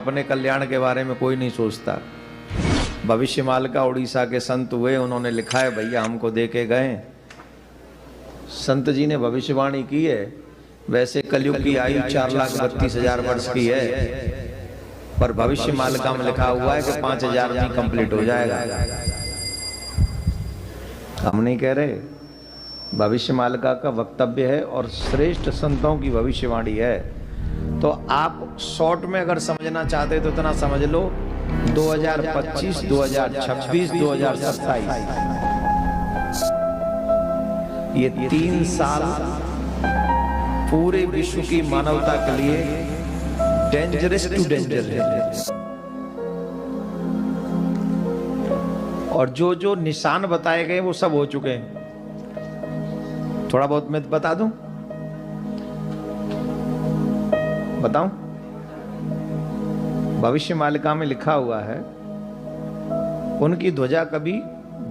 अपने कल्याण के बारे में कोई नहीं सोचता। भविष्यमाल का उड़ीसा के संत हुए, उन्होंने लिखा है भैया हमको दे के गए, संत जी ने भविष्यवाणी की है। वैसे कलयुग की आयु 4,32,000 वर्ष की है, पर भविष्यमालिका में लिखा हुआ है कि 5,000 में कंप्लीट हो जाएगा। हम नहीं कह रहे, भविष्यमालिका का वक्तव्य है और श्रेष्ठ संतों की भविष्यवाणी है। तो आप शॉर्ट में अगर समझना चाहते तो इतना समझ लो, 2025, 2026, 2027 ये 3 साल पूरे विश्व की मानवता के लिए डेंजरस टू डेंजर है। और जो जो निशान बताए गए वो सब हो चुके हैं। थोड़ा बहुत मैं बता दूं, बताऊं? भविष्यमालिका में लिखा हुआ है उनकी ध्वजा कभी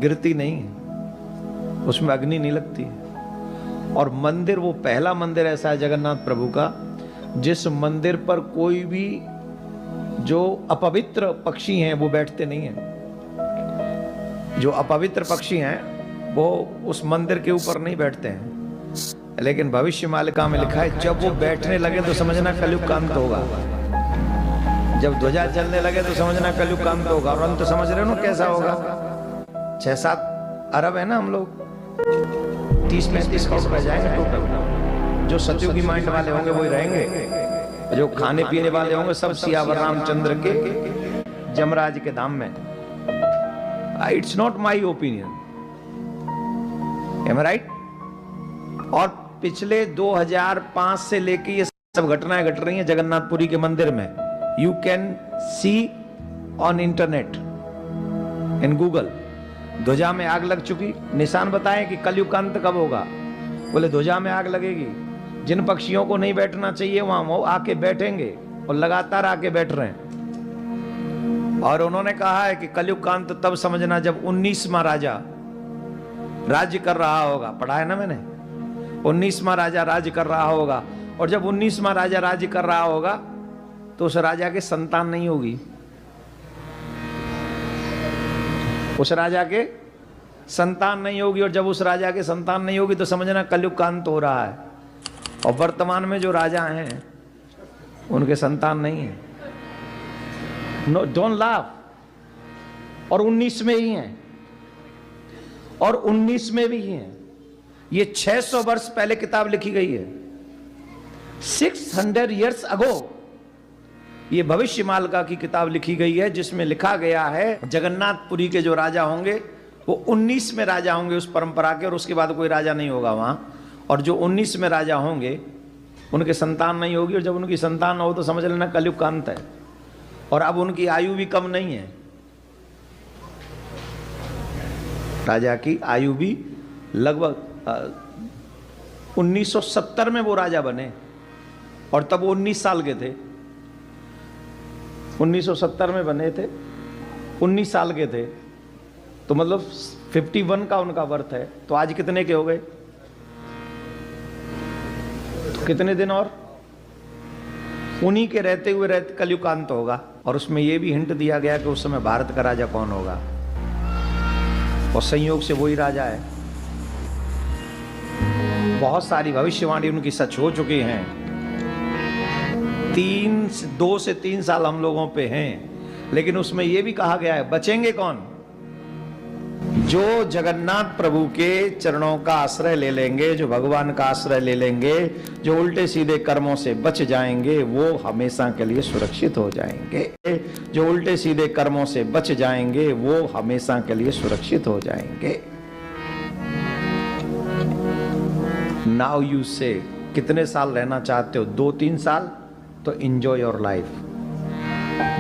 गिरती नहीं है, उसमें अग्नि नहीं लगती है। और मंदिर, वो पहला मंदिर ऐसा है जगन्नाथ प्रभु का जिस मंदिर पर कोई भी जो अपवित्र पक्षी हैं वो बैठते नहीं हैं। जो अपवित्र पक्षी हैं वो उस मंदिर के ऊपर नहीं बैठते हैं। लेकिन भविष्यमालिका में लिखा है जब वो बैठने लगे तो समझना कलयुग का अंत होगा। जब ध्वजा चलने लगे तो समझना कलयुग का अंत होगा। और अंत समझ रहे हो ना कैसा होगा? 6-7 अरब है ना हम लोग, 30-35 करोड़ रह जाएंगे टोटल। जो सतयुगी माइंड वाले होंगे वही रहेंगे, जो खाने पीने वाले होंगे सब सियावर रामचंद्र के जमराज के धाम में। It's not my opinion, am I right? और पिछले 2005 से लेके ये सब घटनाएं घट रही हैं जगन्नाथपुरी के मंदिर में। You can see on internet, in Google. ध्वजा में आग लग चुकी, निशान बताएं कि कलयुग का अंत कब होगा। बोले ध्वजा में आग लगेगी, जिन पक्षियों को नहीं बैठना चाहिए वहां वो आके बैठेंगे और लगातार आके बैठ रहे हैं। और उन्होंने कहा है कि कलयुग का अंत तब समझना जब 19वां राजा राज्य कर रहा होगा। पढ़ा है ना मैंने, 19वां राजा राज्य कर रहा होगा। और जब 19वां राजा राज्य कर रहा होगा तो उस राजा के संतान नहीं होगी। उस राजा के संतान नहीं होगी। और जब उस राजा के संतान नहीं होगी तो समझना कलयुग का अंत हो रहा है। और वर्तमान में जो राजा हैं उनके संतान नहीं है। No, don't laugh. और 19 में ही हैं, और 19 में भी हैं। ये 600 वर्ष पहले किताब लिखी गई है, 600 years ago ये भविष्यमालिका की किताब लिखी गई है, जिसमें लिखा गया है जगन्नाथपुरी के जो राजा होंगे वो 19 में राजा होंगे उस परंपरा के, और उसके बाद कोई राजा नहीं होगा वहां। और जो 19 में राजा होंगे उनके संतान नहीं होगी। और जब उनकी संतान न हो तो समझ लेना कलयुग का अंत है। और अब उनकी आयु भी कम नहीं है, राजा की आयु भी लगभग 1970 में वो राजा बने और तब वो 19 साल के थे। 1970 में बने थे, 19 साल के थे, तो मतलब 51 का उनका वर्थ है। तो आज कितने के हो गए? तो कितने दिन और उन्हीं के रहते हुए रहते कलयुग का अंत होगा। और उसमें यह भी हिंट दिया गया कि उस समय भारत का राजा कौन होगा, और संयोग से वही राजा है। बहुत सारी भविष्यवाणी उनकी सच हो चुकी हैं। 2 से 3 साल हम लोगों पे हैं, लेकिन उसमें यह भी कहा गया है बचेंगे कौन? जो जगन्नाथ प्रभु के चरणों का आश्रय ले लेंगे, जो भगवान का आश्रय ले लेंगे, जो उल्टे सीधे कर्मों से बच जाएंगे वो हमेशा के लिए सुरक्षित हो जाएंगे। जो उल्टे सीधे कर्मों से बच जाएंगे वो हमेशा के लिए सुरक्षित हो जाएंगे। नाउ यू से, कितने साल रहना चाहते हो? 2-3 साल? तो enjoy your life,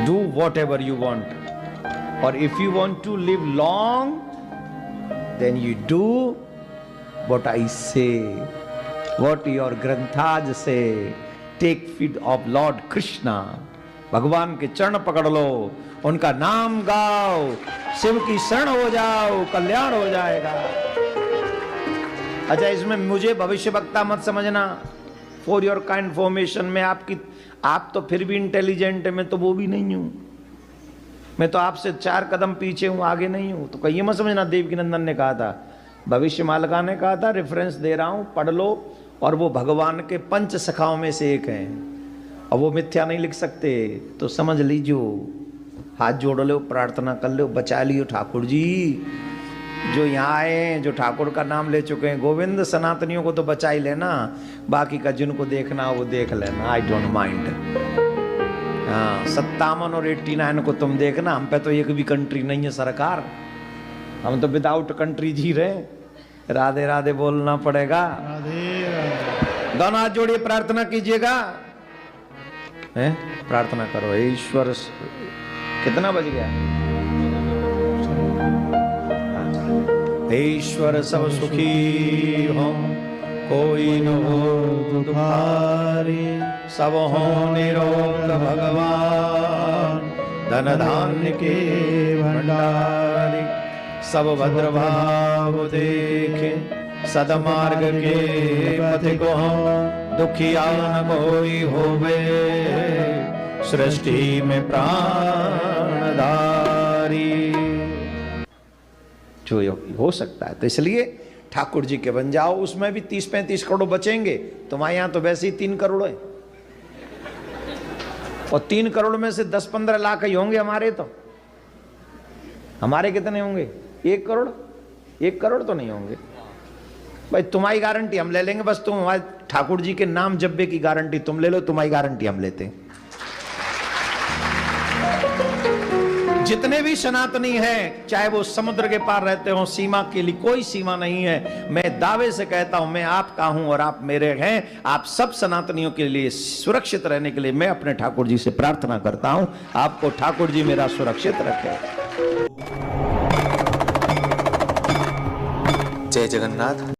do whatever you want. और if you want to live long then you do what I say, what your ग्रंथाज say. Take feed of Lord Krishna, भगवान के चरण पकड़ लो, उनका नाम गाओ, शिव की शरण हो जाओ, कल्याण हो जाएगा। अच्छा, इसमें मुझे भविष्य वक्ता मत समझना, फॉर योर काइंड इन्फॉर्मेशन में आप तो फिर भी इंटेलिजेंट है, मैं तो वो भी नहीं हूं। मैं तो आपसे 4 कदम पीछे हूं, आगे नहीं हूं। तो कहीं मत समझना, देवकीनंदन ने कहा था, भविष्य मालिका ने कहा था, रेफरेंस दे रहा हूं, पढ़ लो। और वो भगवान के 5 सखाओं में से एक है, और वो मिथ्या नहीं लिख सकते। तो समझ लीजिए, हाथ जोड़ लो, प्रार्थना कर लो, बचा लियो ठाकुर जी। जो यहाँ आए हैं, जो ठाकुर का नाम ले चुके हैं, गोविंद सनातनियों को तो बचा ही लेना, बाकी का जिनको देखना वो देख लेना, आई डोंट माइंड। हाँ, 57 और 89 को तुम देखना, हम पे तो एक भी कंट्री नहीं है सरकार, हम तो विदाउट कंट्री जी रहे। राधे राधे बोलना पड़ेगा। राधे राधे। दोनों हाथ जोड़िए, प्रार्थना कीजिएगा, हैं? प्रार्थना करो। ईश्वर, कितना बज गया? ईश्वर सब सुखी हो, कोई न हो दुखारी, सब हो निरोग भगवान, धन धान्य के भंडारी, सब भद्र भाव देखे, सदमार्ग के पथ को दुखिया न कोई होवे, सृष्टि में प्राणधारी। जो हो सकता है, तो इसलिए ठाकुर जी के बन जाओ। उसमें भी 30-35 करोड़ बचेंगे, तुम्हारे यहां तो वैसे ही 3 करोड़ है, और 3 करोड़ में से 10-15 लाख ही होंगे हमारे। तो हमारे कितने होंगे? 1 करोड़। 1 करोड़ तो नहीं होंगे भाई, तुम्हारी गारंटी हम ले लेंगे। बस तुम हमारे ठाकुर जी के नाम जब्बे की गारंटी तुम ले लो, तुम्हारी गारंटी हम लेते हैं। जितने भी सनातनी हैं, चाहे वो समुद्र के पार रहते हो, सीमा के लिए कोई सीमा नहीं है। मैं दावे से कहता हूं, मैं आपका हूं और आप मेरे हैं। आप सब सनातनियों के लिए सुरक्षित रहने के लिए मैं अपने ठाकुर जी से प्रार्थना करता हूं, आपको ठाकुर जी मेरा सुरक्षित रखे। जय जगन्नाथ।